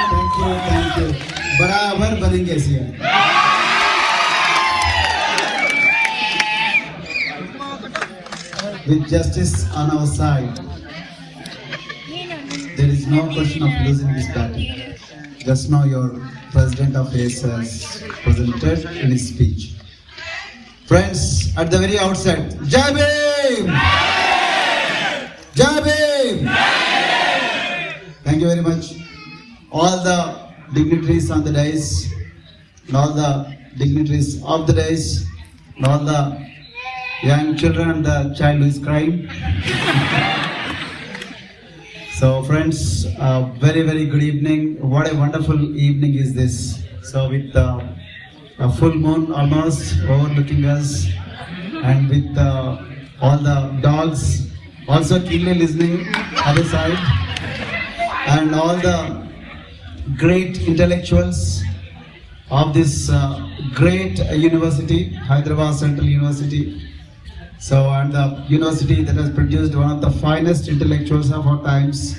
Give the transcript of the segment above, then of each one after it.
Thank you. बराबर बनेंगे CM. With justice on our side, there is no question of losing this battle. Just now your president of ASA has presented in his speech. Friends, at the very outset, Jai Bhim! Jai Bhim! Thank you very much. All the dignitaries on the dais, and all the dignitaries of the dais, and all the young children and the child who is crying. So friends, very, very good evening. What a wonderful evening is this. So with a full moon almost overlooking us, and with all the dogs also keenly listening other side, and all the great intellectuals of this great university, Hyderabad Central University. So, and the university that has produced one of the finest intellectuals of our times,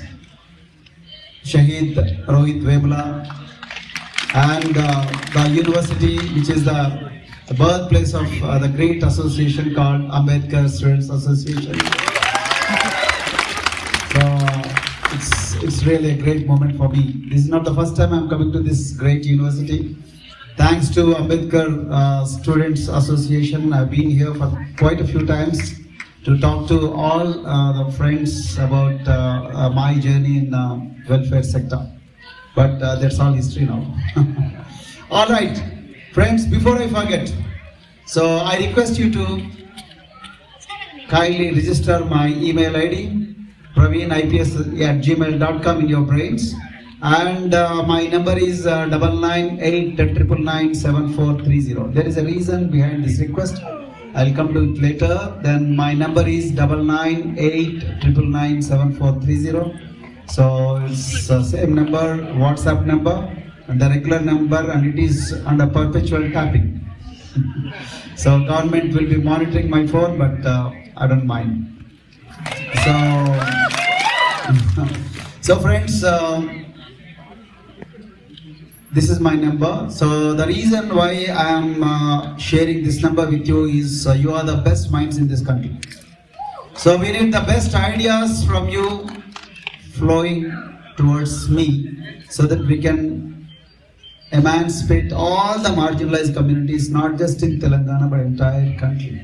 Shahid Rohit Vemula, and the university which is the birthplace of the great association called Ambedkar Students Association. So, it's really a great moment for me. This is not the first time I'm coming to this great university. Thanks to Ambedkar Students Association, I've been here for quite a few times to talk to all the friends about my journey in welfare sector. But that's all history now. All right, friends, before I forget, so I request you to kindly register my email ID, praveen@gmail.com in your brains. And my number is 998-999-7430. There is a reason behind this request. I'll come to it later. Then my number is 998-999-7430. So it's the same number, WhatsApp number, and the regular number, and it is under perpetual tapping. So government will be monitoring my phone, but I don't mind. So friends, this is my number. So the reason why I am sharing this number with you is you are the best minds in this country. So we need the best ideas from you flowing towards me so that we can emancipate all the marginalized communities, not just in Telangana but entire country.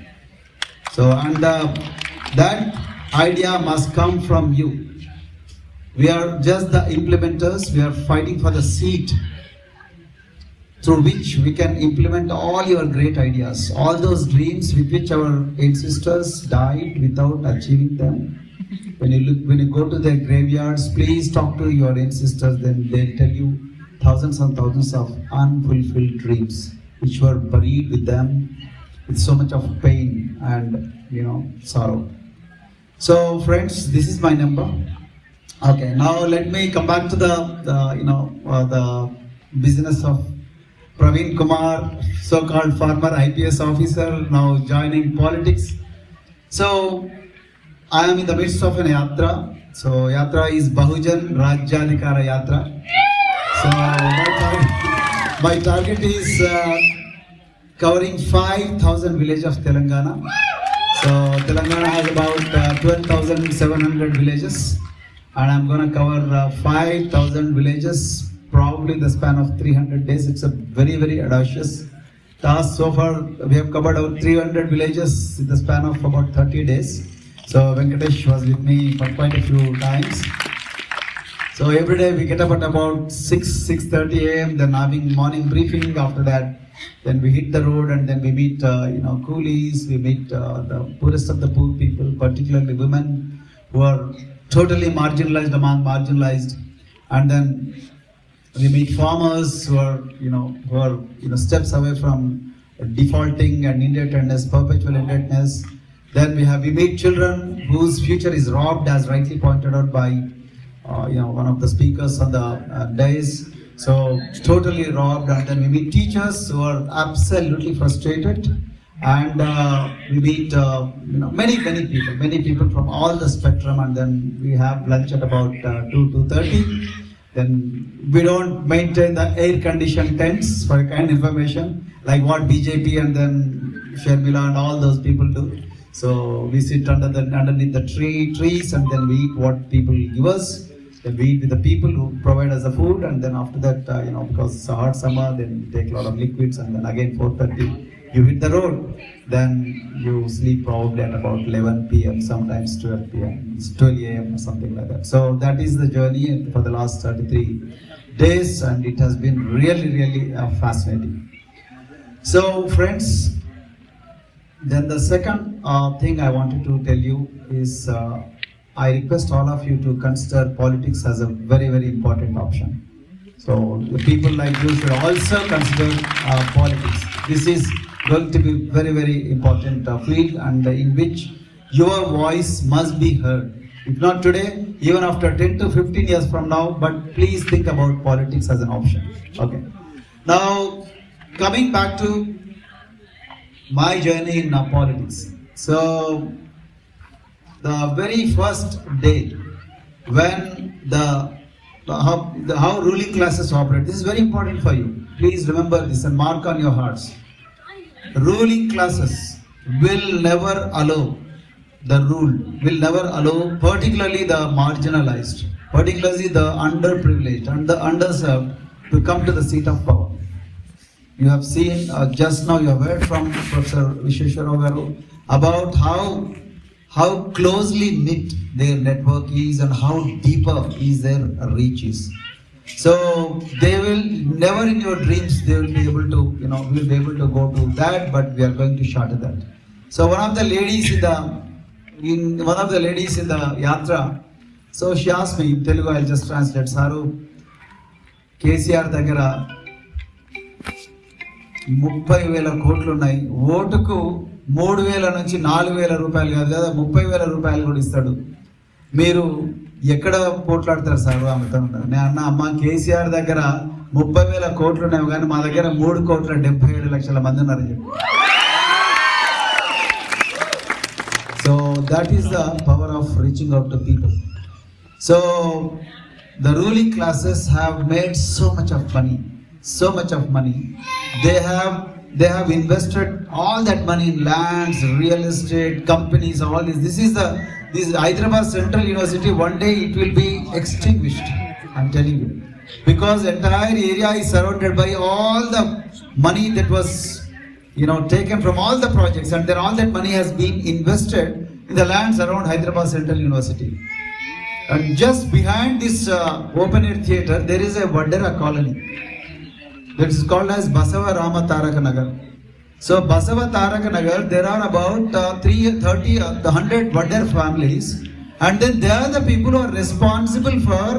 So and that idea must come from you. We are just the implementers. We are fighting for the seat through which we can implement all your great ideas, all those dreams with which our ancestors died without achieving them. When you go to their graveyards, please talk to your ancestors. Then they'll tell you thousands and thousands of unfulfilled dreams which were buried with them with so much of pain and sorrow. So friends, this is my number. Okay, now let me come back to the business of Praveen Kumar, so-called former IPS officer, now joining politics. So, I am in the midst of an yatra. So, yatra is Bahujan Rajyadhikara Yatra. So, my target is covering 5,000 villages of Telangana. So, Telangana has about 12,700 villages, and I'm going to cover 5,000 villages. Probably in the span of 300 days. It's a very, very audacious task. So far, we have covered over 300 villages in the span of about 30 days. So Venkatesh was with me for quite a few times. So every day we get up at about 6:30 a.m. Then having morning briefing. After that, then we hit the road and then we meet coolies. We meet the poorest of the poor people, particularly women who are totally marginalized among marginalized, and then we meet farmers who are steps away from defaulting and indebtedness, perpetual indebtedness. Then we meet children whose future is robbed, as rightly pointed out by one of the speakers on the days. So totally robbed. And then we meet teachers who are absolutely frustrated, and we meet many people from all the spectrum. And then we have lunch at about 2:30. Then we don't maintain the air-conditioned tents, for kind information, like what BJP and then Sharmila and all those people do. So we sit underneath the trees, and then we eat what people give us. Then we eat with the people who provide us the food, and then after that, because it's a hot summer, then we take a lot of liquids, and then again 4:30 you hit the road. Then you sleep probably at about 11 p.m. sometimes 12 p.m. It's 12 a.m. or something like that. So that is the journey for the last 33 days, and it has been really, really fascinating. So friends, then the second thing I wanted to tell you is I request all of you to consider politics as a very, very important option. So the people like you should also consider politics. This is going to be very, very important field, and in which your voice must be heard. If not today, even after 10 to 15 years from now, but please think about politics as an option. Okay. Now, coming back to my journey in politics. So, the very first day when how ruling classes operate, this is very important for you. Please remember this and mark on your hearts. Ruling classes will never allow particularly the marginalized, particularly the underprivileged and the underserved to come to the seat of power. You have seen just now, you have heard from Professor Visheshwara about how closely knit their network is and how deeper is their reach is. So they will never in your dreams they will be able to go to that, but we are going to shatter that. So one of the ladies in the yatra, so she asked me in Telugu, I'll just translate. Saru, KCR దగ్గర 30,000 కోట్లు ఉన్నాయి, ఓటుకు 3,000 నుంచి 4,000 రూపాయలు కాదు కదా 30,000 రూపాయలు కూడా ఇస్తాడు, మీరు ఎక్కడ పోట్లాడతారు సార్ ఆమెతో? నేను అన్న, అమ్మ కేసీఆర్ దగ్గర 30,000 కోట్లు ఉన్నాయి, కానీ మా దగ్గర 3,77,00,000 మంది ఉన్నారని చెప్పి. So that is the power of reaching out to people. So the ruling classes have made so much of money. They have invested all that money in lands, real estate, companies, all this. This Hyderabad Central University, one day it will be extinguished, I'm telling you, because entire area is surrounded by all the money that was taken from all the projects, and then all that money has been invested in the lands around Hyderabad Central University. And just behind this open air theatre, there is a Vadera colony that is called as Basava Rama Taraka Nagar. So Basava Taraka Nagar, there are about 100 Vadder families, and then they are the people who are responsible for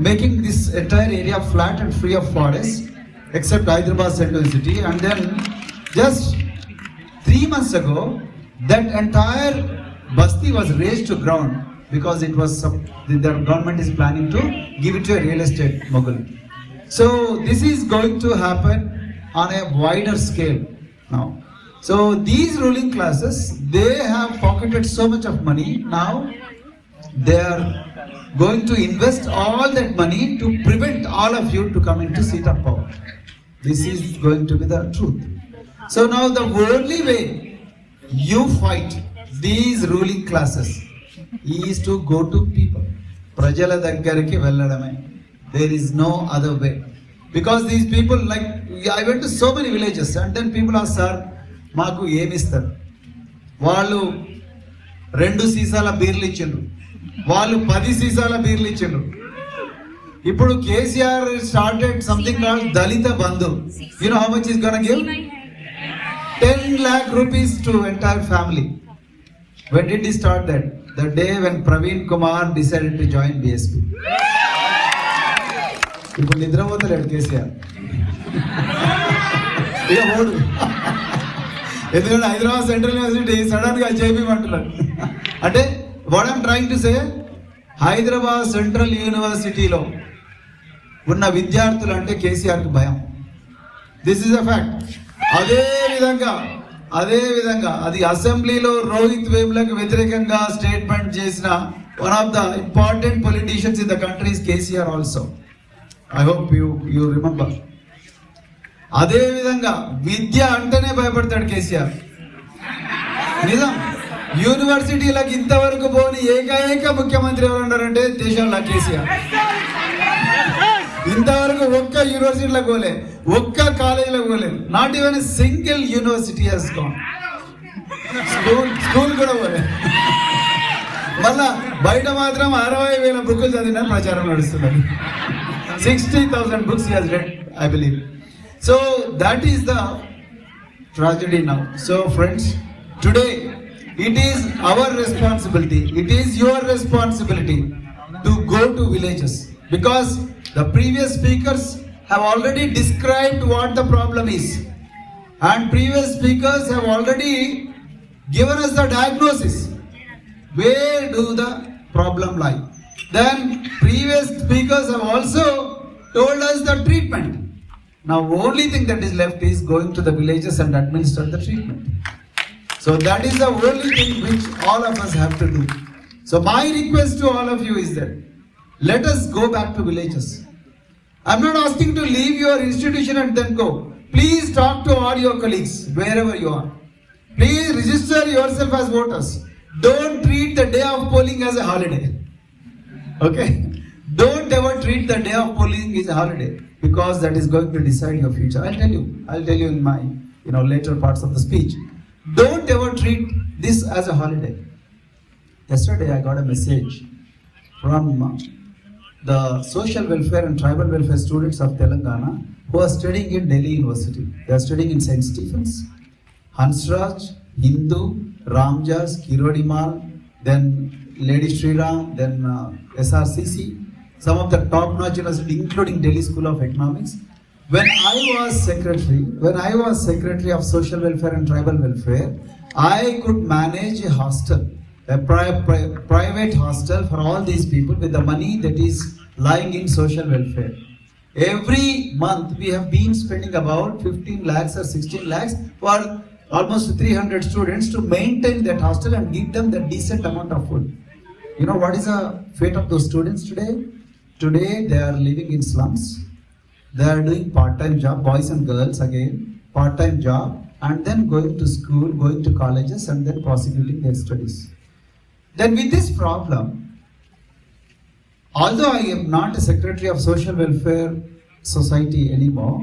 making this entire area flat and free of forests, except Hyderabad Central City. And then just 3 months ago, that entire basti was razed to ground, because it was the government is planning to give it to a real estate mogul. So this is going to happen on a wider scale now. So these ruling classes, they have pocketed so much of money. Now they are going to invest all that money to prevent all of you to come into seat of power. This is going to be the truth. So now the only way you fight these ruling classes is to go to people. Prajala దగ్గరికి వెళ్ళడమే. There is no other way. Because these people, like, I went to so many villages, and then people ask, sir, మాకు ఏమిస్తారు? వాళ్ళు 2 సీసాల బీర్లు ఇచ్చిండ్రు, వాళ్ళు 10 సీసాల బీర్లు ఇచ్చిండ్రు. ఇప్పుడు KCR started something called Dalit Bandhu. You know how much is gonna give? 10 lakh rupees to entire family. When did he start that? The day when Praveen Kumar decided to join BSP. ఇప్పుడు నిద్రపోతలేడు కేసీఆర్, ఇక ఓడు. ఎందుకంటే Hyderabad central university sudden గా చేపిమంటున్నాడు. అంటే what I'm trying to say, Hyderabad central యూనివర్సిటీలో ఉన్న విద్యార్థులు అంటే కేసీఆర్కి భయం. This is a fact. అదే విధంగా అది అసెంబ్లీలో రోహిత్ వేములకు వ్యతిరేకంగా స్టేట్మెంట్ చేసిన one of the important politicians in the country is KCR also. I hope you remember. అదే విధంగా విద్య అంటేనే భయపడతాడు కేసీఆర్. నిజం, యూనివర్సిటీలకు ఇంతవరకు పోని ఏకైక ముఖ్యమంత్రి ఎవరు ఉన్నారంటే దేశంలో కేసీఆర్. ఇంతవరకు ఒక్క యూనివర్సిటీలకు పోలే, ఒక్క కాలేజీలకు పోలేదు. Not even a single university has gone. School కూడా పోలే. మళ్ళా బయట మాత్రం 60,000 బుక్లు చదివిన ప్రచారం నడుస్తున్నది. 60,000 books he has read, I believe. So that is the tragedy now. So friends, today it is our responsibility, it is your responsibility to go to villages, because the previous speakers have already described what the problem is, and previous speakers have already given us the diagnosis. Where do the problem lie? Then previous speakers have also told us the treatment. Now only thing that is left is going to the villages and administer the treatment. So that is the only thing which all of us have to do. So my request to all of you is that let us go back to villages. I'm not asking to leave your institution and then go. Please talk to all your colleagues wherever you are. Please register yourself as voters. Don't treat the day of polling as a holiday. Okay? Don't ever treat the day of polling as a holiday, because that is going to decide your future. I'll tell you in my later parts of the speech. Don't ever treat this as a holiday. Yesterday I got a message from the social welfare and tribal welfare students of Telangana who are studying in Delhi University. They are studying in St. Stephen's, Hansraj, Hindu, Ramjas, Kirodimal, then Lady Shriram, then SRCC, some of the top-notch universities, including Delhi School of Economics. When I was secretary of social welfare and tribal welfare, I could manage a hostel, a private hostel for all these people with the money that is lying in social welfare. Every month we have been spending about 15 lakhs or 16 lakhs for almost 300 students to maintain that hostel and give them the decent amount of food. You know what is the fate of those students today? Today they are living in slums. They are doing part-time job, boys and girls again, part-time job, and then going to school, going to colleges, and then prosecuting their studies. Then with this problem, although I am not a secretary of social welfare society anymore,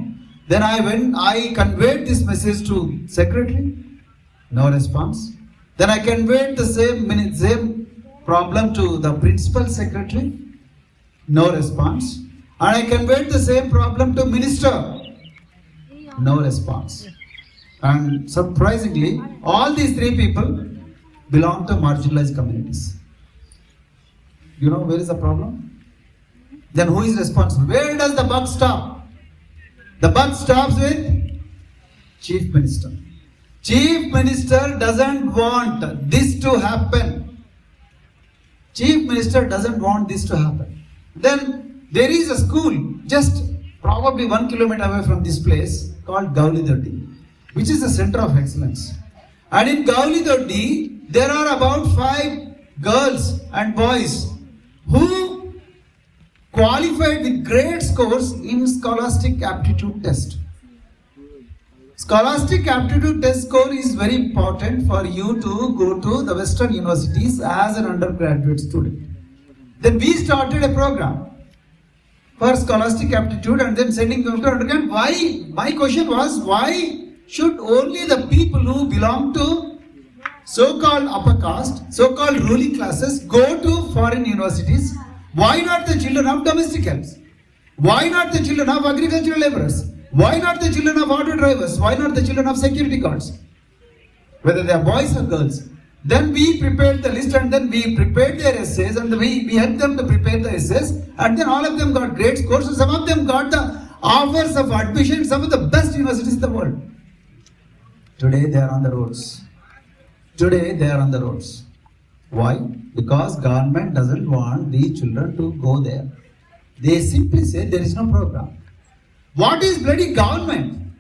then I conveyed this message to secretary, no response. Then I conveyed the same problem to the principal secretary, no response. And I conveyed the same problem to minister, no response. And surprisingly, all these three people belong to marginalized communities. You know where is the problem? Then who is responsible? Where does the buck stop? The buck stops with Chief Minister. Chief Minister doesn't want this to happen. Chief Minister doesn't want this to happen. Then there is a school just probably 1 kilometer away from this place called Gaulidotti, which is a center of excellence. And in Gaulidotti, there are about 5 girls and boys who qualified with great scores in scholastic aptitude test. Scholastic aptitude test score is very important for you to go to the Western universities as an undergraduate student. Then we started a program for scholastic aptitude and then sending them to undergrad. Why? My question was, why should only the people who belong to so-called upper caste, so-called ruling classes go to foreign universities? Why not the children of domestic helps? Why not the children of agricultural laborers? Why not the children of auto drivers? Why not the children of security guards? Whether they are boys or girls. Then we prepared the list and then we prepared their essays and we helped them to prepare the essays, and then all of them got great scores. So some of them got the offers of admission in some of the best universities in the world. Today they are on the roads. Why? Because government doesn't want these children to go there. They simply say there is no program. What is bloody government?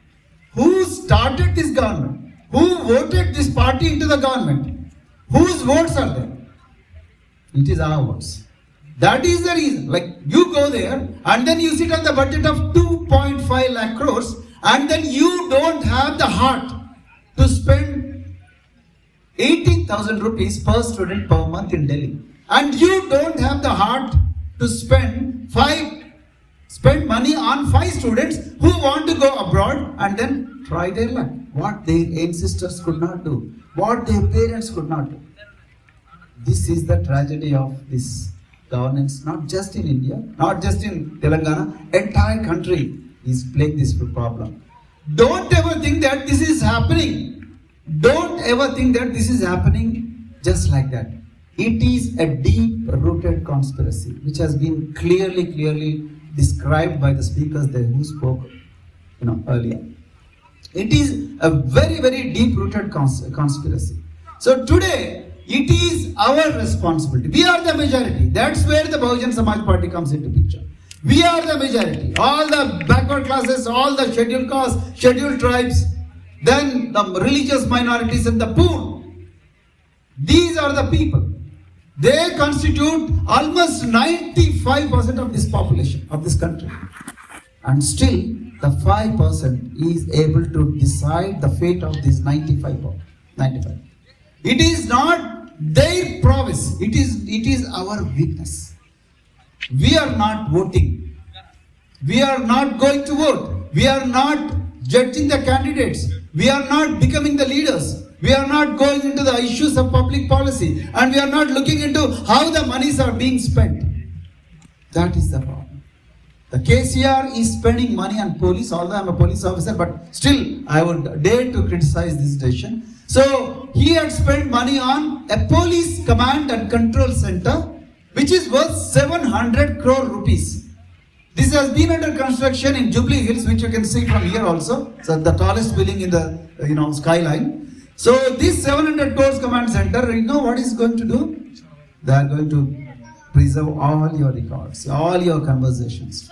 Who started this government? Who voted this party into the government? Whose votes are there? It is our votes. That is the reason. Like you go there and then you sit on the budget of 2.5 lakh crores and then you don't have the heart to spend 18,000 rupees per student per month in Delhi. And you don't have the heart to spend money on 5 students who want to go abroad and then try their luck. What their ancestors could not do, what their parents could not do. This is the tragedy of this governance, not just in India, not just in Telangana, entire country is plagued this problem. Don't ever think that this is happening. Don't ever think that this is happening just like that. It is a deep-rooted conspiracy, which has been clearly described by the speakers there who spoke, earlier. It is a very deep-rooted conspiracy. So today, it is our responsibility. We are the majority. That's where the Bahujan Samaj Party comes into picture. We are the majority. All the backward classes, all the scheduled castes, scheduled tribes, then the religious minorities and the poor. These are the people. They constitute almost 95% of this population of this country. And still, the 5% is able to decide the fate of this 95. It is not their prowess. It is our weakness. We are not voting. We are not going to vote. We are not judging the candidates. We are not becoming the leaders. We are not going into the issues of public policy. And we are not looking into how the monies are being spent. That is the problem. The KCR is spending money on police, although I am a police officer, but still I would dare to criticize this decision. So he had spent money on a police command and control center, which is worth 700 crore rupees. This has been under construction in Jubilee Hills, which you can see from here also. So the tallest building in the skyline. So this 700 crores command center, you know what is going to do? They are going to preserve all your records, all your conversations.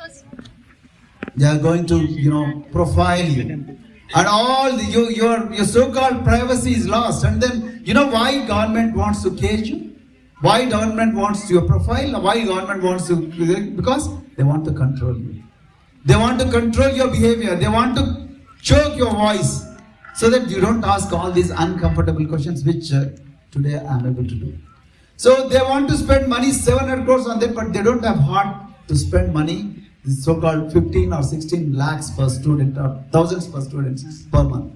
They are going to profile you. And all your so-called privacy is lost. And then, why government wants to cage you? Why government wants your profile? Why government wants to? Because they want to control you. They want to control your behavior. They want to choke your voice so that you don't ask all these uncomfortable questions, which today I am able to do. So they want to spend money, 700 crores on that, but they don't have heart to spend money. This so-called 15 or 16 lakhs per student or thousands per students per month.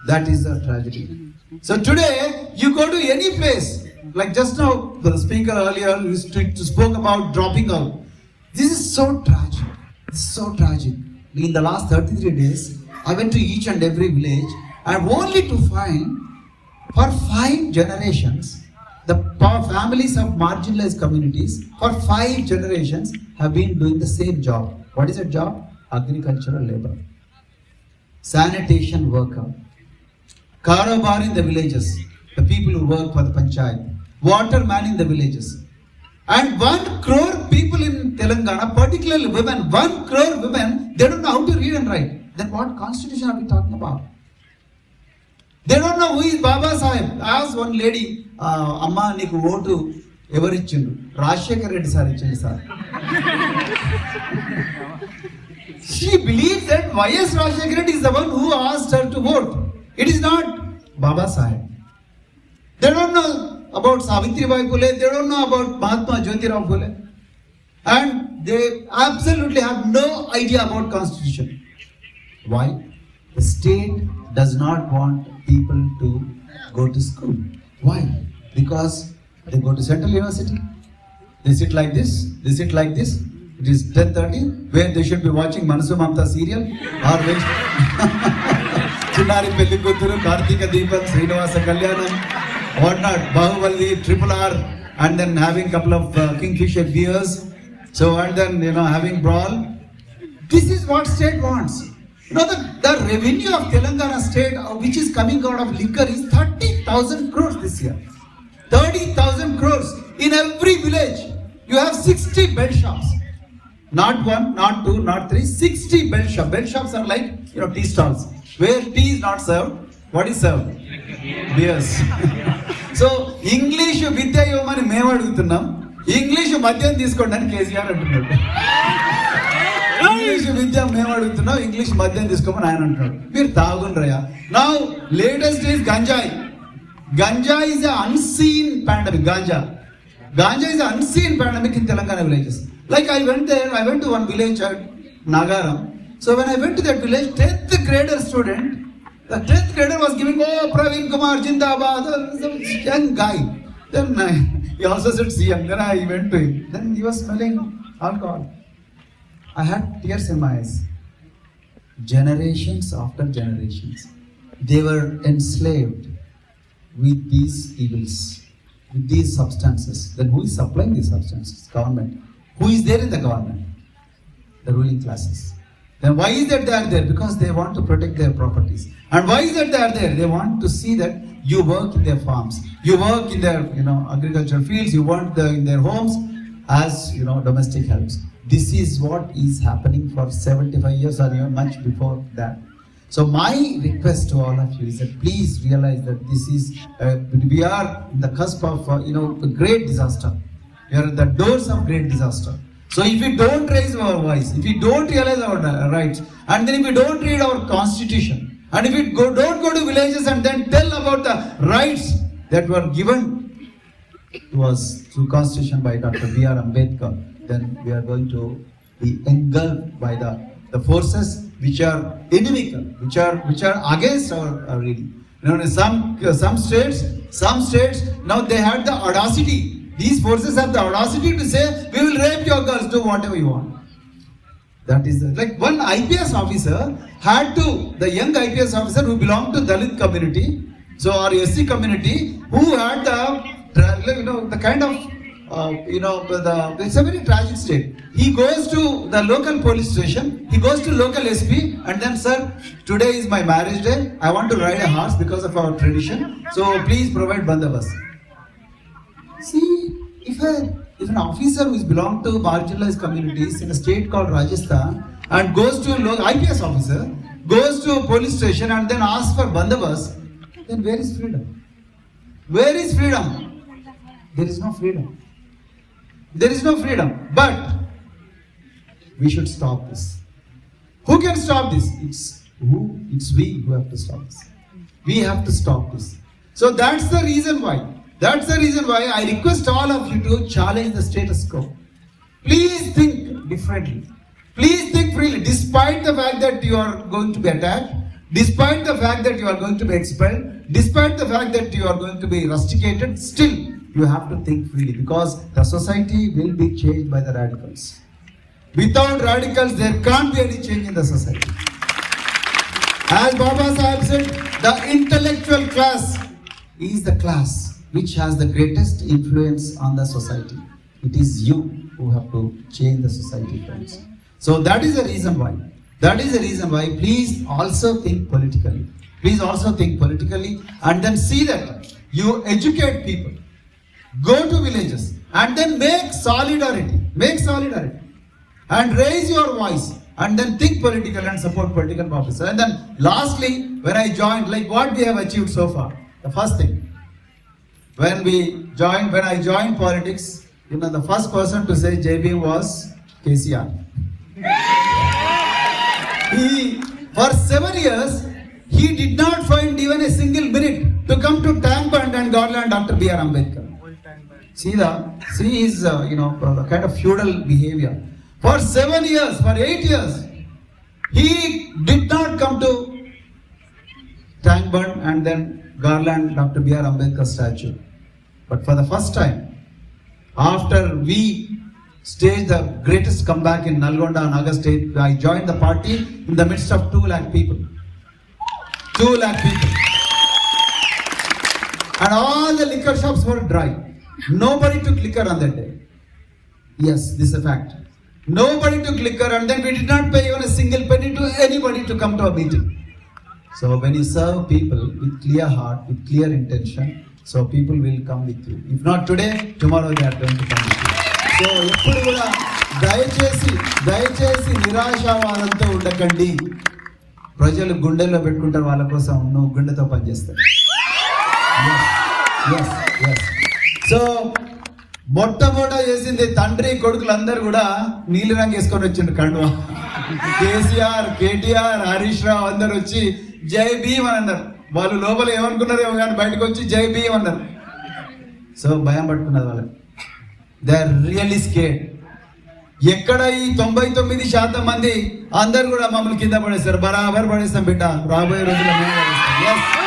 That is the tragedy. So today, you go to any place, like just now, the speaker earlier spoke about dropping out. This is so tragic. This is so tragic. In the last 33 days, I went to each and every village and only to find for 5 generations, the families of marginalized communities for 5 generations have been doing the same job. What is that job? Agricultural labor, sanitation worker, karobar in the villages, the people who work for the panchayat, waterman in the villages. And 1 crore people in Telangana, particularly women, 1 crore women, they don't know how to read and write. Then what constitution are we talking about? They don't know who is Baba Sahib. I asked one lady, Amma, niku votu evaru ichindu? Rajshekar Reddy sir ichindu sir. She believes that Y.S. Rajshekar Reddy is the one who asked her to vote. It is not Baba Sahib. They don't know about Savitribai Phule. They don't know about Mahatma Jyotirao Phule. And they absolutely have no idea about constitution. Why? The state does not want people to go to school. Why? Because they go to Central University. They sit like this. They sit like this. It is 10:30, where they should be watching Manasu Mamta serial or wait. Chinnari Pelli Kutturu, Kartika Deepam, Srinivasa Kalyanam, whatnot, Bahubali, Triple R, and then having couple of Kingfisher beers. So, and then, having brawl. This is what state wants. The revenue of Telangana state, which is coming out of liquor, is 30,000 crores this year. 30,000 crores. In every village, you have 60 bed shops. Not 1, not 2, not 3, 60 bed shops. Bed shops are like, tea stalls. Where tea is not served, what is served? Beers. So, English Vidya Yomani Meva adugutunnam. English మద్యం తీసుకోండి అని కేసీఆర్ అంటున్నాడు. English విద్య మేము అడుగుతున్నాం, English మద్యం తీసుకోమని ఆయన అంటున్నాడు. మీరు తాగుండ్రయ్యా. నౌ లేటెస్ట్ ఈజ్ గంజాయి. Ganja is an unseen pandemic. Ganja is an unseen pandemic in Telangana villages. Like I went there, I went to one village at Nagaram. So when I went to that village, 10th grader student, the 10th grader was giving, oh, Praveen Kumar, Jindabad, young guy. Then he also said CM. Then I went to him. Then he was smelling alcohol. I had tears in my eyes. Generations after generations, they were enslaved with these evils, with these substances. Then who is supplying these substances? Government. Who is there in the government? The ruling classes. Then why is that they are there? Because they want to protect their properties. And why is that they are there? They want to see that you work in their farms, you work in their agricultural fields, you work in their homes as domestic helps. This is what is happening for 75 years or even much before that. So my request to all of you is that please realize that this is we are in the cusp of a great disaster. We are at the doors of great disaster. So if we don't raise our voice, if we don't realize our rights, and then if we don't read our constitution, and if we don't go to villages and then tell about the rights that were given to us through constitution by Dr. B.R. Ambedkar, then we are going to be engulfed by the forces which are inimical, which are against our reading. Some states now they had the audacity. These forces have the audacity to say, we will rape your girls, do whatever you want. That is like one IPS officer had to, the young IPS officer who belonged to Dalit community, so or SC community, who had the kind of it's a very tragic state. He goes to the local police station, he goes to local SP, and then, sir, today is my marriage day, I want to ride a horse because of our tradition, so please provide bandobast. See, if an officer who is belong to marginalized communities in a state called Rajasthan and goes to IPS officer, goes to a police station and then asks for bandobast, then where is freedom? Where is freedom? There is no freedom. There is no freedom. But we should stop this. Who can stop this? It's we who have to stop this. We have to stop this. So that's the reason why. That's the reason why I request all of you to challenge the status quo. Please think differently. Please think freely. Despite the fact that you are going to be attacked, despite the fact that you are going to be expelled, despite the fact that you are going to be rusticated, still you have to think freely, because the society will be changed by the radicals. Without radicals, there can't be any change in the society. As Baba Sahib said, the intellectual class is the class which has the greatest influence on the society. It is you who have to change the society, friends. So that is the reason why. That is the reason why. Please also think politically. Please also think politically, and then see that you educate people. Go to villages and then make solidarity, and raise your voice, and then think political and support political officers. And then lastly, when I joined, like what we have achieved so far, the first thing, when I joined politics, the first person to say JB was KCR. For 7 years, he did not find even a single minute to come to Tank Band and Garland Dr. B.R. Ambedkar. See his the kind of feudal behavior. For 7 years, for 8 years, he did not come to Tank Band and then Garland Dr. B.R. Ambedkar statue. But for the first time, after we staged the greatest comeback in Nalgonda and August state, I joined the party in the midst of 2 lakh people. 2 lakh people. And all the liquor shops were dry. Nobody took liquor on that day. Yes, this is a fact. Nobody took liquor, and then we did not pay even a single penny to anybody to come to a meeting. So when you serve people with clear heart, with clear intention, so people will come with you. If not today, tomorrow they are going to come with you. So ఎప్పుడు కూడా దయచేసి నిరాశావాదంతో ఉండకండి. ప్రజలు గుండెల్లో పెట్టుకుంటారు, వాళ్ళ కోసం నువ్వు గుండెతో పనిచేస్తావు. Yes. So మొట్టమొదట చేసింది తండ్రి కొడుకులు అందరూ కూడా నీలి రంగు వేసుకొని వచ్చిండు కండువా. కేసీఆర్, కేటీఆర్, హరీష్ రావు అందరు వచ్చి జై భీమ్ అని అన్నారు. వాళ్ళు లోపల ఏమనుకున్నారేమో కానీ బయటకు వచ్చి జై భీమ్ అన్నారు. సో భయం పట్టుకున్నది వాళ్ళకి. They are really scared. ఎక్కడ ఈ 99% మంది అందరు కూడా మమ్మల్ని కింద పడేస్తారు. బరాబర్ పడేస్తాం బిడ్డ, రాబోయే రోజుల్లో మేము పడేస్తాం.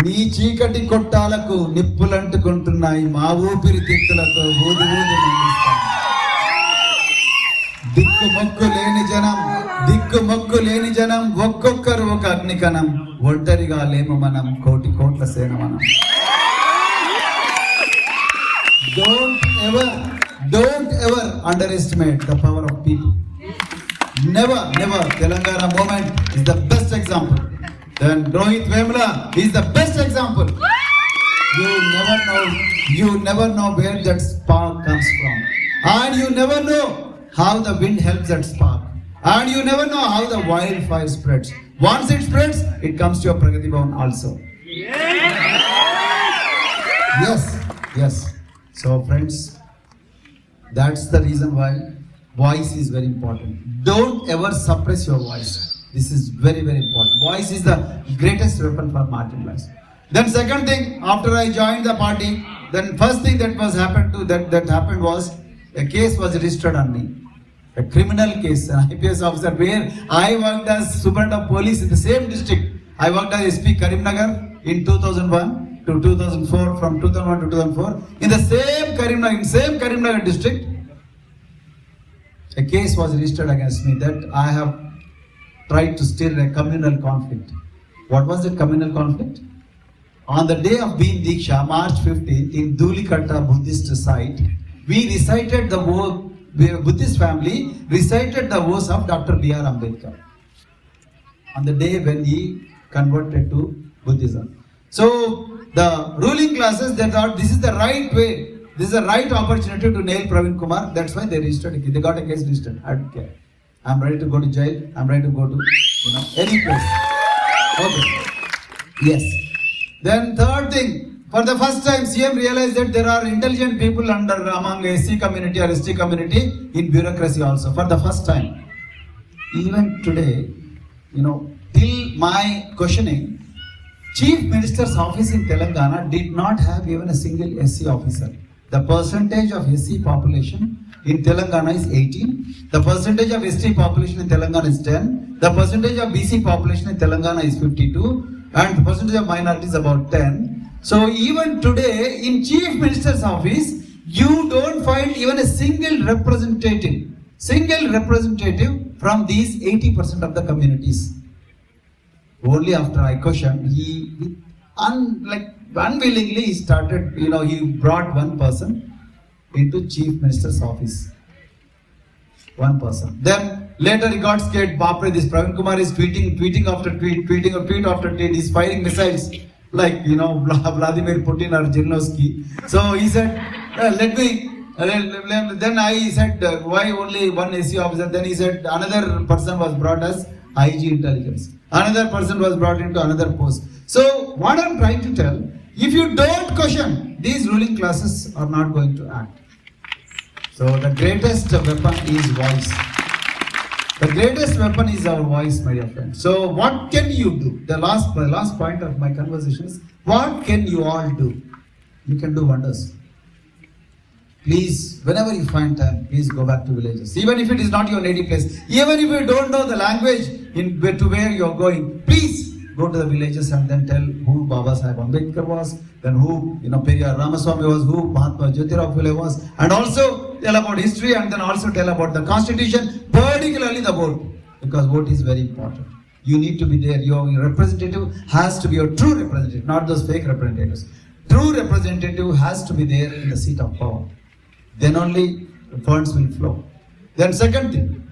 నీ చీకటి కొట్టాలకు నిప్పులంటుకుంటున్నాయి, మా ఊపిరితిత్తులతో ఊది ఊది మండిస్తాం. దిక్కు మొక్కు లేని జనం ఒక్కొక్కరు ఒక అగ్నికణం, ఒంటరిగా లేము మనం కోటి కోట్ల సేన మనం. Don't ever underestimate the power of people. Never. Telangana movement is the best example. Then Rohit Vemla is the best example. You never know where that spark comes from. And you never know how the wind helps that spark. And you never know how the wildfire spreads. Once it spreads, it comes to your Pragati Bhavan also. Yes. So friends, that's the reason why voice is very important. Don't ever suppress your voice. This is very, very important. Voice is the greatest weapon for marginalized. Then second thing, after I joined the party, then first thing that happened was a case was registered on me. A criminal case, an IPS officer, where I worked as superintendent of police in the same district. I worked as SP Karimnagar in 2001 to 2004, from 2001 to 2004. In the same Karimnagar district, a case was registered against me that I have tried to stir a communal conflict. What was that communal conflict? On the day of Been Diksha, March 15th, in Dhulikatta Buddhist site, we recited the Buddhist family recited the verse of Dr. B.R. Ambedkar on the day when he converted to Buddhism. So the ruling classes, they thought this is the right way, this is the right opportunity to nail Praveen Kumar. That's why they registered. They got a case registered. I don't care. I'm ready to go to jail. I'm ready to go to any place. Okay. Yes. Then third thing, for the first time, CM realized that there are intelligent people among SC community or ST community in bureaucracy also. For the first time, even today, till my questioning, Chief Minister's office in Telangana did not have even a single SC officer. The percentage of SC population in Telangana is 18. The percentage of ST population in Telangana is 10. The percentage of BC population in Telangana is 52. And the percentage of minorities is about 10. So even today, in Chief Minister's office, you don't find even a single representative from these 80% of the communities. Only after I questioned, he unwillingly started, he brought one person into Chief Minister's office. One person. Then later he got scared. Bapre, this Praveen Kumar is tweeting after tweet after tweet. He's firing missiles like, Vladimir Putin or Zhirinovsky. So he said, then I said, why only one SC officer? Then he said, another person was brought as IG intelligence. Another person was brought into another post. So what I'm trying to tell, if you don't question, these ruling classes are not going to act. So the greatest weapon is voice. The greatest weapon is our voice, my dear friends. So what can you do? The last point of my conversation is, what can you all do? You can do wonders. Please, whenever you find time, please go back to villages. Even if it is not your native place, even if you don't know the language to where you are going, please go to the villages and then tell who Baba Sahib Ambedkar was, then who Periyar Ramaswamy was, who Mahatma Jyotirao Phule was, and also tell about history, and then also tell about the constitution, particularly the vote, because vote is very important. You need to be there. Your representative has to be your true representative, not those fake representatives. True representative has to be there in the seat of power. Then only the funds will flow. Then second thing,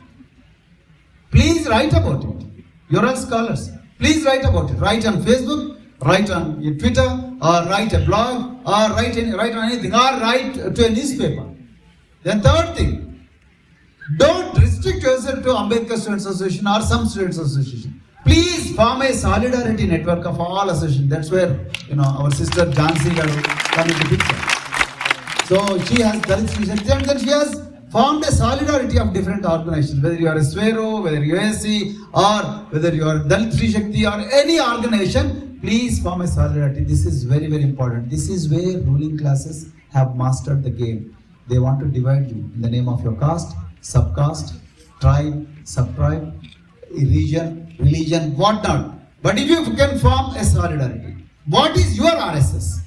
please write about it. You're all scholars. Please write about it. Write on Facebook, write on Twitter, or write a blog, or write on anything, or write to a newspaper. Then third thing, don't restrict yourself to Ambedkar Students Association or some students association. Please form a solidarity network of all associations. That's where, our sister Jansi Garu come into picture. So she has Dalit Shri Shakti, and then she has formed a solidarity of different organizations. Whether you are a Swero, whether you are ASA, or whether you are Dalit Shri Shakti or any organization, please form a solidarity. This is very, very important. This is where ruling classes have mastered the game. They want to divide you in the name of your caste, subcaste, tribe, subtribe, region, religion, whatnot. But if you can form a solidarity, what is your RSS?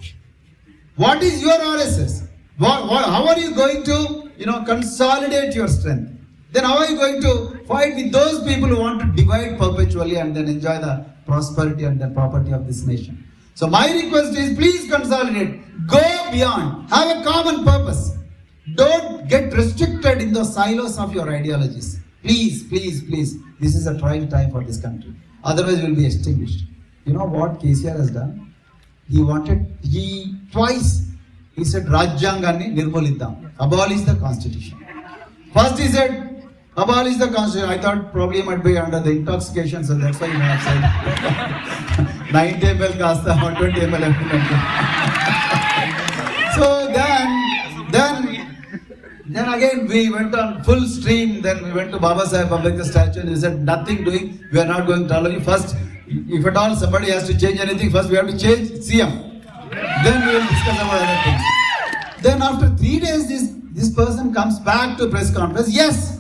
What is your RSS? How are you going to, consolidate your strength? Then how are you going to fight with those people who want to divide perpetually and then enjoy the prosperity and the property of this nation? So my request is, please consolidate, go beyond, have a common purpose. Don't get restricted in the silos of your ideologies. Please, please, please. This is a trying time for this country. Otherwise, we'll be extinguished. You know what KCR has done? He said, Rajyanganni nirmulidam. Abolish the constitution. First he said, abolish the constitution. I thought probably he might be under the intoxication, so that's why he may have said 90 ml kasta 120 ml. So then again we went on full stream. Then we went to Baba Saheb Ambedkar statue and we said, nothing doing. We are not going to allow you. First, if at all somebody has to change anything, first we have to change CM. Then we will discuss about other things. Then after 3 days, this person comes back to press conference. Yes,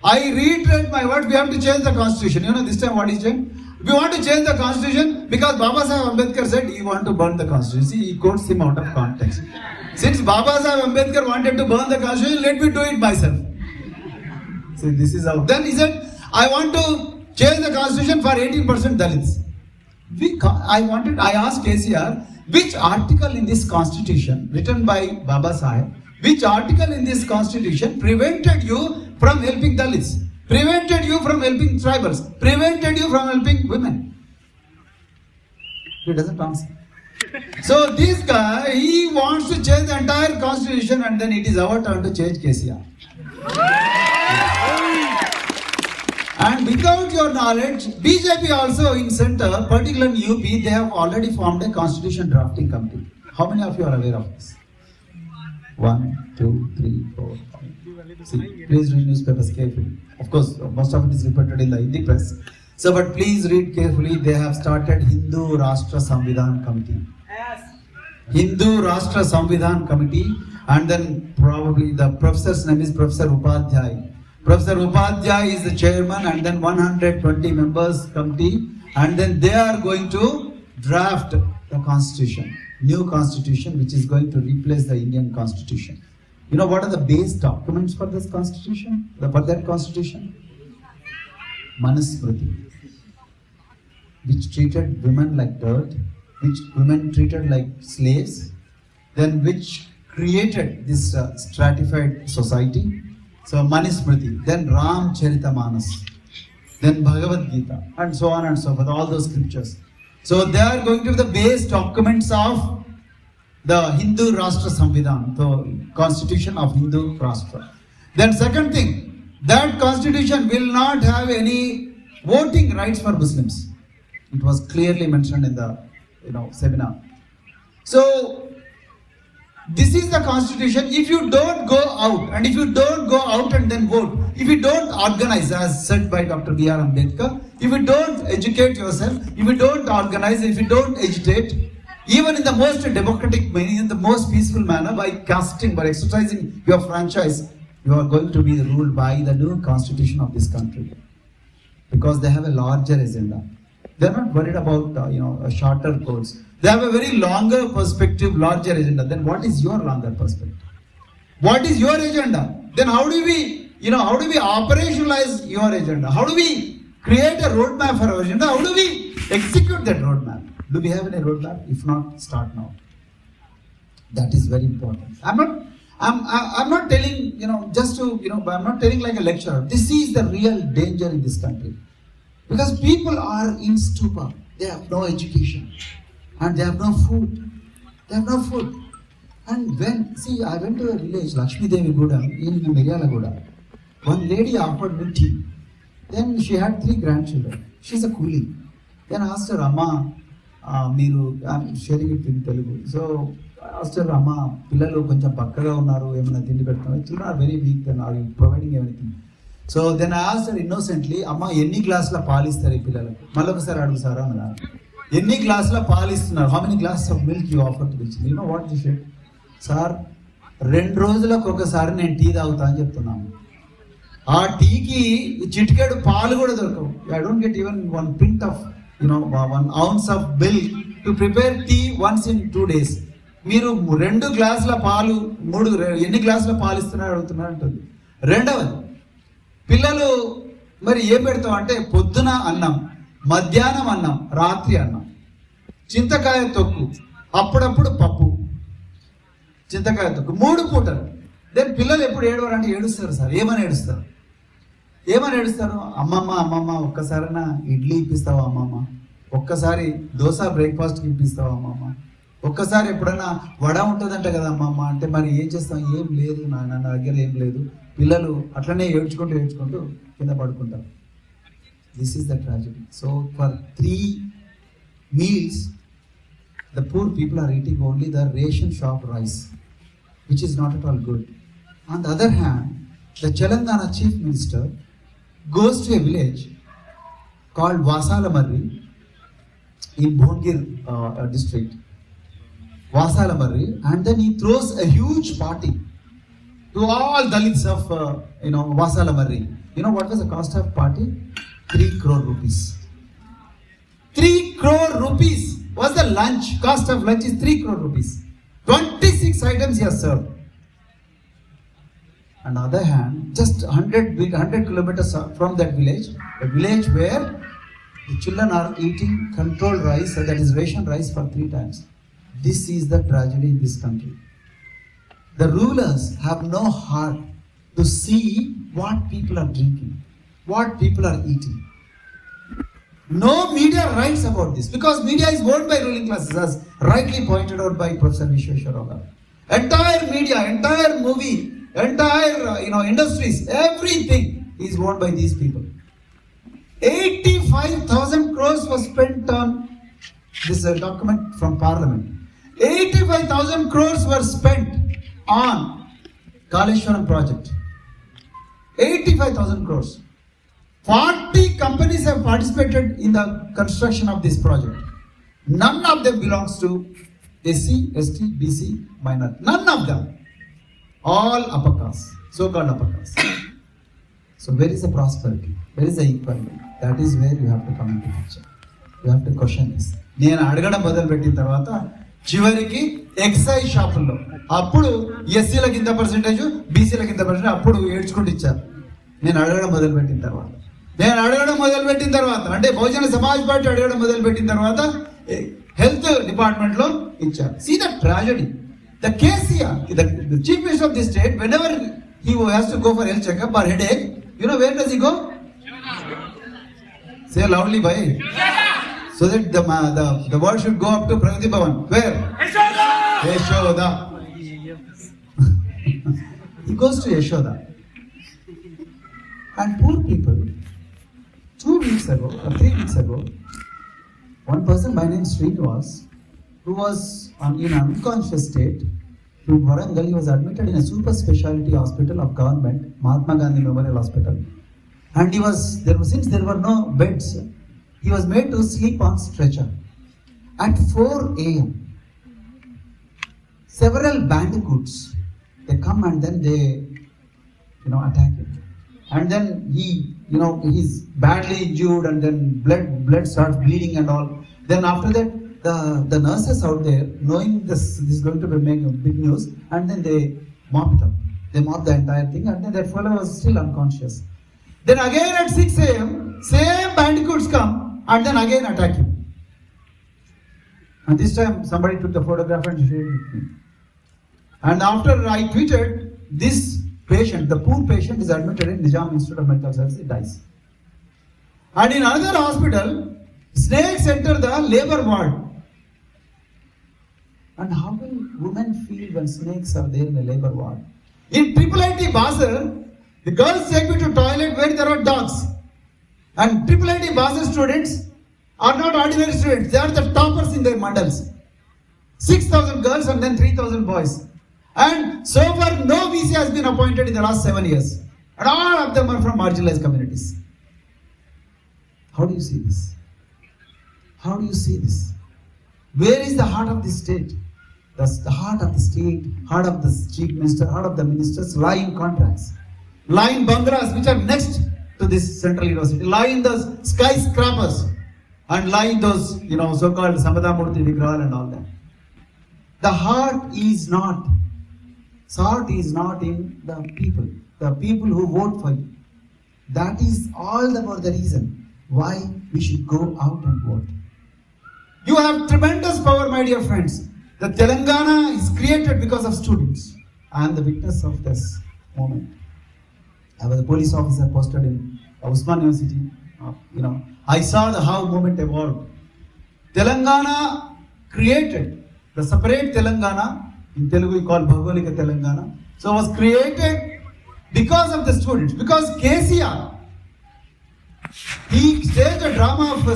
I reiterate my word. We have to change the constitution. This time what is changed? We want to change the constitution because Baba Saheb Ambedkar said he want to burn the constitution. See, he quotes him out of context. Since Baba Saheb Ambedkar wanted to burn the constitution, let me do it myself. See, this is how. Then he said, I want to change the constitution for 18% Dalits. I asked KCR, which article in this constitution written by Baba Saheb, which article in this constitution prevented you from helping Dalits, prevented you from helping tribals, prevented you from helping women? He doesn't answer. So this guy, he wants to change the entire constitution and then it is our turn to change KCR. And without your knowledge, BJP also in center, particularly in UP, they have already formed a constitution drafting committee. How many of you are aware of this? 1, 2, 3, 4, 5. See, please read newspapers carefully. Of course, most of it is reported in the Hindi press. So, but please read carefully. They have started Hindu Rashtra Samvidhan Committee. Yes. Hindu Rashtra Samvidhan Committee, and then probably the professor's name is Professor Upadhyay. Professor Upadhyay is the chairman, and then 120 members committee, and then they are going to draft the constitution, new constitution, which is going to replace the Indian constitution. You know what are the base documents for this constitution? For that constitution? Manusmriti, which treated women like dirt, which women treated like slaves, then which created this stratified society. So Manusmriti, then Ram Charitamanas, then Bhagavad Gita, and so on and so forth, all those scriptures. So they are going to be the base documents of the Hindu Rashtra Samvidhan, the constitution of Hindu Rashtra. Then second thing, that constitution will not have any voting rights for Muslims. It was clearly mentioned in the seminar. So this is the constitution. If you don't go out, and if you don't go out and then vote, if you don't organize, as said by Dr. B.R. Ambedkar, if you don't educate yourself, if you don't organize, if you don't agitate, even in the most democratic manner, in the most peaceful manner, by casting, by exercising your franchise, you are going to be ruled by the new constitution of this country. Because they have a larger agenda. They are not worried about shorter goals. They have a very longer perspective, larger agenda. Then what is your longer perspective? What is your agenda? Then how do we operationalize your agenda? How do we create a roadmap for our agenda? How do we execute that roadmap? Do we have any roadmap? If not, start now. That is very important. I'm not telling, I'm not telling like a lecturer. This is the real danger in this country. Because people are in stupor. They have no education. And they have no food. And I went to a village, Lakshmi Devi Guda, in Miryala Guda. One lady offered me tea. Then she had 3 grandchildren. She's a coolie. Then I asked her, Amma, మీరు I'm sharing it in Telugu. So I asked her, Amma, పిల్లలు కొంచెం పక్కగా ఉన్నారు, ఏమైనా తిండి పెడతాను. Children are very weak, then are you providing everything? So then I asked her innocently, అమ్మ ఎన్ని గ్లాసుల పాలు ఇస్తారు ఈ పిల్లలకు? మళ్ళీ ఒకసారి అడుగుతారా అన్నారు. ఎన్ని గ్లాసుల పాలు ఇస్తున్నారు? How many glasses of milk you offer to the children? You know what she said? Sir 2 రోజులకు ఒకసారి నేను టీ తాగుతా అని చెప్తున్నాను. ఆ టీకి చిటికెడు పాలు కూడా దొరకవు. I don't get even 1 pint of 1 ounce of milk to prepare tea once in 2 days. మీరు 2 గ్లాసుల పాలు ఎన్ని గ్లాసుల పాలు ఇస్తున్నారు అడుగుతున్నారు అంటుంది. రెండవది, పిల్లలు మరి ఏం పెడతాం అంటే పొద్దున అన్నం, మధ్యాహ్నం అన్నం, రాత్రి అన్నం, చింతకాయ తొక్కు, అప్పుడప్పుడు పప్పు, చింతకాయ తొక్కు 3 పూటలు. దెన్ పిల్లలు ఎప్పుడు ఏడవరు అంటే ఏడుస్తారు సార్. ఏమని ఏడుస్తారు? అమ్మమ్మ ఒక్కసారైనా ఇడ్లీ ఇప్పిస్తావా అమ్మమ్మ? ఒక్కసారి దోశ బ్రేక్ఫాస్ట్కి ఇప్పిస్తావా అమ్మమ్మ? ఒక్కసారి ఎప్పుడైనా వడ ఉంటుందంట కదా అమ్మమ్మ అంటే మరి ఏం చేస్తాం? ఏం లేదు నాన్న, నా దగ్గర ఏం లేదు. పిల్లలు అట్లనే ఏడ్చుకుంటూ కింద పడుకుంటారు. This is the tragedy. So for 3 meals the poor people are eating only the ration shop rice, which is not at all good. On the other hand, the Telangana chief minister goes to a village called Vasalamarri in Bhongir district, Vasalamarri, and then he throws a huge party to all Dalits of Vasalamarri. You know what was the cost of party? 3 crore rupees. 3 crore rupees was the lunch. Cost of lunch is 3 crore rupees. 26 items he has served. On the other hand, just 100 kilometers from that village, a village where the children are eating controlled rice, that is ration rice, for 3 times. This is the tragedy in this country. The rulers have no heart to see what people are drinking, what people are eating. No media writes about this because media is owned by ruling classes, as rightly pointed out by Professor Vishweshwara. Entire media, entire movie, entire industries, everything is owned by these people. 85,000 crores was spent on this document from Parliament. 85,000 crores were spent on Kaleshwaram project. 85,000 crores. 40 companies have participated in the construction of this project. None of them belongs to SC, ST, BC, minority. None of them. All upper caste, so-called upper caste. So where is the prosperity? Where is the equality? That is where you have to come into picture. You have to question this. నేను అడగడం మొదలుపెట్టిన తర్వాత చివరికి excise షాపుల్లో అప్పుడు ఎస్సీలకు ఇంత percentage, బీసీలకు ఇంత పర్సెంటేజ్ అప్పుడు ఏడ్చుకుంటూ ఇచ్చారు. నేను అడగడం మొదలుపెట్టిన తర్వాత అంటే బహుజన సమాజ్ పార్టీ అడగడం మొదలుపెట్టిన తర్వాత హెల్త్ డిపార్ట్మెంట్ లో ఇచ్చారు. See the tragedy. The KCR, the chief minister of the state, whenever he has to go for health checkup or headache, where does he go? Say loudly, bhai. So that the word should go up to Pragati Bhavan. Where? Yashoda. He goes to Yashoda. And poor people, 2 weeks ago or 3 weeks ago, one person by name Srinivas, who was in an unconscious state, to Warangal, he was admitted in a super specialty hospital of government, Mahatma Gandhi Memorial Hospital. And since there were no beds, he was made to sleep on stretcher. At 4 a.m., several bandicoots, they come and then they, attack him. And then he's badly injured, and then blood starts bleeding and all. Then after that, the nurses out there, knowing this is going to be making big news, and then they mop it up. They mop the entire thing, and then that fellow was still unconscious. Then again at 6 a.m., same bandicoots come and then again attack him. And this time somebody took the photograph and shared it with me. And after I tweeted, this patient, the poor patient, is admitted in Nizam Institute of Medical Sciences, he dies. And in another hospital, snakes enter the labor ward. And how will women feel when snakes are there in the labor ward? In IIIT Basel, the girls take me to toilet where there are dogs. And IIIT Boston students are not ordinary students. They are the toppers in their mandals. 6,000 girls and then 3,000 boys. And so far no VC has been appointed in the last 7 years. And all of them are from marginalized communities. How do you see this? How do you see this? Where is the heart of the state? The heart of the state, heart of the chief minister, heart of the ministers lie in contracts. Lie in bungalows which are next to this central university. Lie in those skyscrapers. And lie in those, so-called Samadhamurti Vigraha and all that. The heart is not in the people who vote for you. That is all about the reason why we should go out and vote. You have tremendous power, my dear friends. The Telangana is created because of students. I am the witness of this moment. I was a police officer posted in Usman University. I saw how movement evolved. Telangana created the separate Telangana, in Telugu we call Bhaugolika Telangana. So it was created because of the students. Because KCR, he staged a drama of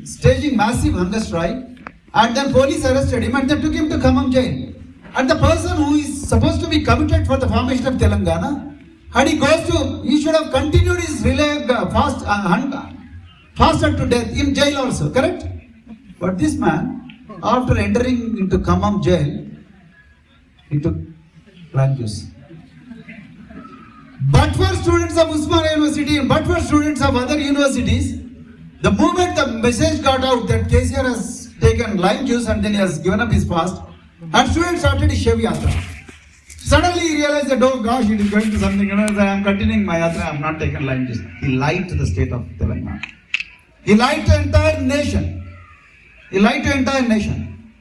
staging massive hunger strike, and then police arrested him and then took him to Khammam jail. And the person who is supposed to be committed for the formation of Telangana, and he should have continued his fast unto death in jail also, correct? But this man, after entering into Khammam jail, he took lime juice. But for students of Usman University and but for students of other universities, the moment the message got out that KCR has taken lime juice and then he has given up his fast, and students started his Shiv Yatra. Suddenly he realized that, oh gosh, it is going to something, I am continuing my Yatra, I am not taken lime juice. He lied to the state of Telangana. He lied to the entire nation.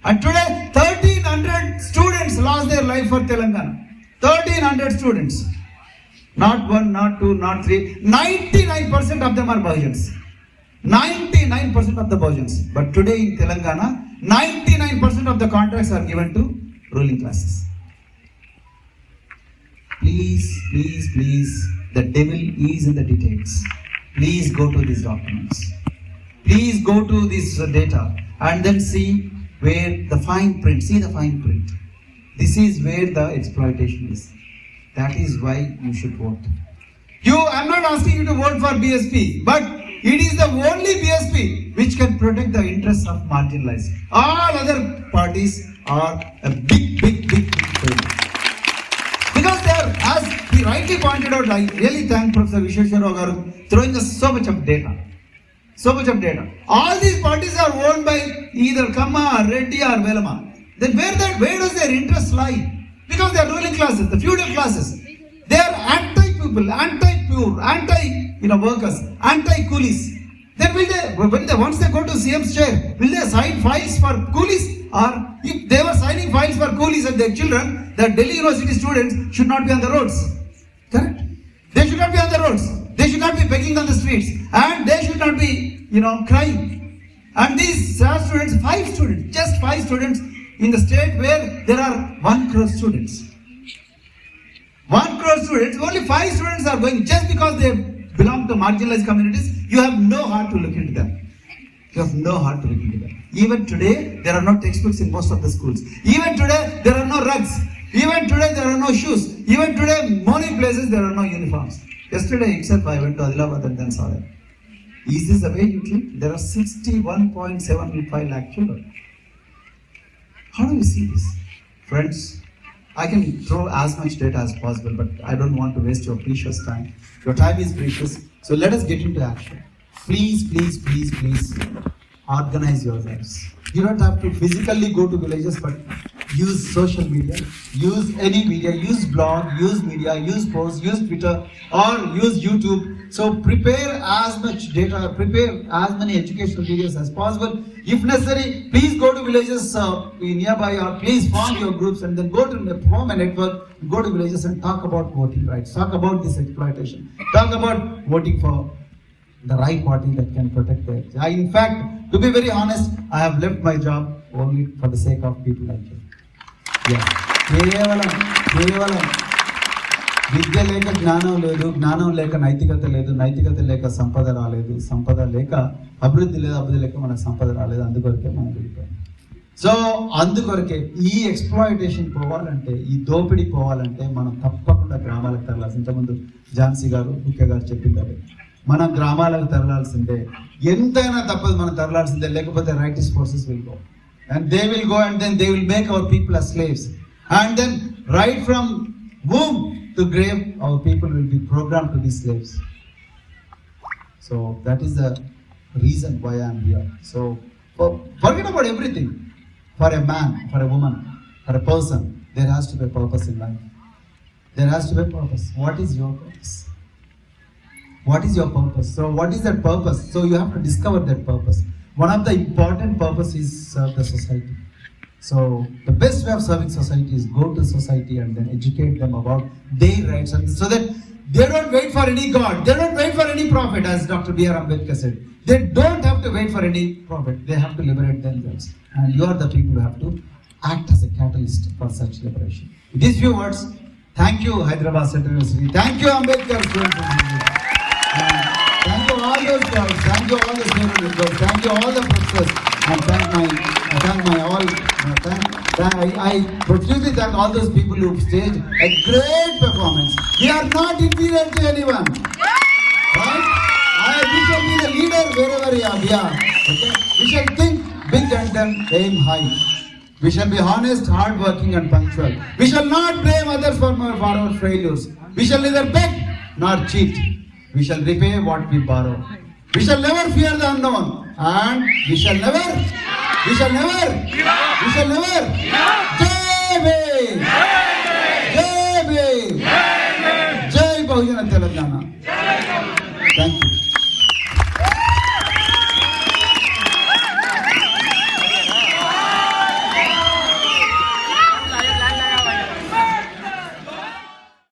And today, 1,300 students lost their life for Telangana. 1,300 students. Not one, not two, not three. 99% of them are Bahujans. 99% of the Bahujans. But today in Telangana, 99% of the contracts are given to ruling classes. Please, the devil is in the details. Please go to these documents. Please go to this data and then see where the fine print. See the fine print. This is where the exploitation is. That is why you should vote. I'm not asking you to vote for BSP, but it is the only BSP which can protect the interests of marginalized. All other parties are a big failure. Because they are, as he rightly pointed out, I really thank Professor Vishweshwar Rao garu throwing us so much of data. All these parties are owned by either Kamma or Reddy or Velama. Then where does their interest lie? Because they are ruling classes, the feudal classes. They are anti-people, anti-pure, anti-workers, anti-coolies. Then once they go to CM's chair, will they sign files for coolies? Or if they were signing files for coolies and their children, the Delhi University students should not be on the roads. Correct? They should not be on the roads. They should not be begging on the streets. And they should not be, crying. And these students, just 5 students in the state where there are 1 crore students. 1 crore students, only 5 students are going just because they belong to marginalized communities. You have no heart to look into them. Even today, there are no textbooks in most of the schools. Even today, there are no rugs. Even today, there are no shoes. Even today, many places, there are no uniforms. Yesterday itself, I went to Hyderabad and then saw that. Is this the way you think? There are 61.75 lakh children. How do you see this? Friends, I can throw as much data as possible, but I don't want to waste your precious time. Your time is precious, so let us get into action. Please, organize yourselves. You don't have to physically go to villages, but use social media, use any media, use blog, use media, use posts, use Twitter, or use YouTube. So prepare as much data, prepare as many educational videos as possible. If necessary, please go to villages nearby, or please form your groups and then form a network, go to villages and talk about voting rights, talk about this exploitation, talk about voting for the right party that can protect their. In fact, to be very honest, I have left my job only for the sake of people like you. Yeah. విద్య లేక జ్ఞానం లేదు, జ్ఞానం లేక నైతికత లేదు, నైతికత లేక సంపద రాలేదు, సంపద లేక అభివృద్ధి లేదు, అభివృద్ధి లేక మనకు సంపద రాలేదు. అందుకొరకే మనం వెళ్ళిపోయాం. సో అందుకొరకే ఈ ఎక్స్ప్లాయిటేషన్ పోవాలంటే, ఈ దోపిడీ పోవాలంటే మనం తప్పకుండా గ్రామాలకు తరలాల్సి. ఇంతకుముందు ఝాన్సీ గారు ముఖ్య గారు చెప్పింది, మనం గ్రామాలకు తరలాల్సిందే. ఎంతైనా తప్పదు, మనం తరలాల్సిందే. లేకపోతే rightist forces will go and they will go and then they will make our people as slaves, and then right from womb to grave our people will be programmed to be slaves. So that is the reason why I am here. So forget about everything. For a man, for a woman, for a person, there has to be a purpose in life. There has to be a purpose. What is your purpose? What is your purpose? So what is that purpose? So you have to discover that purpose. One of the important purpose is serve the society. So the best way of serving society is go to society and then educate them about their rights, and so that they don't wait for any God, they don't wait for any prophet, as Dr. B.R. Ambedkar said. They don't have to wait for any prophet. They have to liberate themselves. And you are the people who have to act as a catalyst for such liberation. With these few words, thank you Hyderabad Central University. Thank you Ambedkar students. Thank you all those girls. Thank you all the students. Thank you all the professors. And I profusely thank all those people who staged a great performance. We are not inferior to anyone. Right? We shall be the leader wherever we are. Okay? We shall think big and then aim high. We shall be honest, hardworking and punctual. We shall not blame others for our failures. We shall neither beg nor cheat. We shall repay what we borrow. We shall never fear the unknown, and we shall never Jai Bhim.